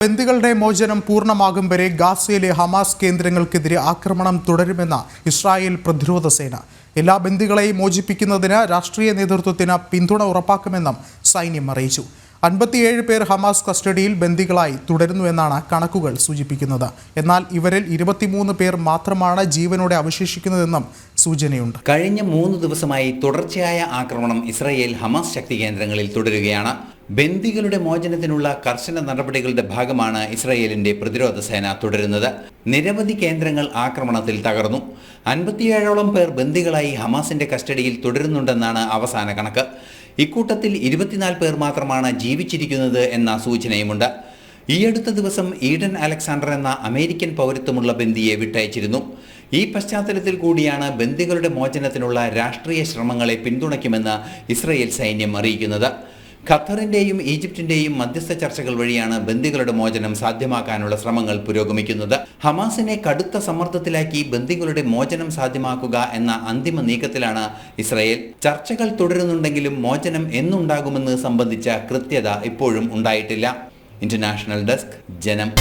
ബന്ദികളുടെ മോചനം പൂർണ്ണമാകും വരെ ഗാസയിലെ ഹമാസ് കേന്ദ്രങ്ങൾക്കെതിരെ ആക്രമണം തുടരുമെന്ന് ഇസ്രായേൽ പ്രതിരോധ സേന. എല്ലാ ബന്ദികളെയും മോചിപ്പിക്കുന്നതിന് രാഷ്ട്രീയ നേതൃത്വത്തിന് പിന്തുണ ഉറപ്പാക്കുമെന്നും സൈന്യം അറിയിച്ചു. 57 പേർ ഹമാസ് കസ്റ്റഡിയിൽ ബന്ദികളായി തുടരുന്നുവെന്നാണ് കണക്കുകൾ സൂചിപ്പിക്കുന്നത്. എന്നാൽ ഇവരിൽ 23 പേർ മാത്രമാണ് ജീവനോടെ അവശേഷിക്കുന്നതെന്നും സൂചനയുണ്ട്. കഴിഞ്ഞ 3 ദിവസമായി തുടർച്ചയായ ആക്രമണം ഇസ്രായേൽ ഹമാസ് ശക്തി കേന്ദ്രങ്ങളിൽ തുടരുകയാണ്. ബന്ദികളുടെ മോചനത്തിനുള്ള കർശന നടപടികളുടെ ഭാഗമാണ് ഇസ്രായേലിന്റെ പ്രതിരോധ സേന തുടരുന്നത്. നിരവധി കേന്ദ്രങ്ങൾ ആക്രമണത്തിൽ തകർന്നു. 57ഓളം പേർ ബന്ദികളായി ഹമാസിന്റെ കസ്റ്റഡിയിൽ തുടരുന്നുണ്ടെന്നാണ് അവസാന കണക്ക്. ഇക്കൂട്ടത്തിൽ 24 പേർ മാത്രമാണ് ജീവിച്ചിരിക്കുന്നത് എന്ന സൂചനയുമുണ്ട്. ഈയടുത്ത ദിവസം ഈഡൻ അലക്സാണ്ടർ എന്ന അമേരിക്കൻ പൗരത്വമുള്ള ബന്ദിയെ വിട്ടയച്ചിരുന്നു. ഈ പശ്ചാത്തലത്തിൽ കൂടിയാണ് ബന്ദികളുടെ മോചനത്തിനുള്ള രാഷ്ട്രീയ ശ്രമങ്ങളെ പിന്തുണയ്ക്കുമെന്ന് ഇസ്രായേൽ സൈന്യം അറിയിക്കുന്നത്. ഖത്തറിന്റെയും ഈജിപ്തിന്റെയും മധ്യസ്ഥ ചർച്ചകൾ വഴിയാണ് ബന്ദികളുടെ മോചനം സാധ്യമാക്കാനുള്ള ശ്രമങ്ങൾ പുരോഗമിക്കുന്നത്. ഹമാസിനെ കടുത്ത സമ്മർദ്ദത്തിലാക്കി ബന്ദികളുടെ മോചനം സാധ്യമാക്കുക എന്ന അന്തിമ നീക്കത്തിലാണ് ഇസ്രായേൽ. ചർച്ചകൾ തുടരുന്നുണ്ടെങ്കിലും മോചനം എന്നുണ്ടാകുമെന്ന് സംബന്ധിച്ച കൃത്യത ഇപ്പോഴും ഉണ്ടായിട്ടില്ല. ഇന്റർനാഷണൽ ഡെസ്ക്, ജനം.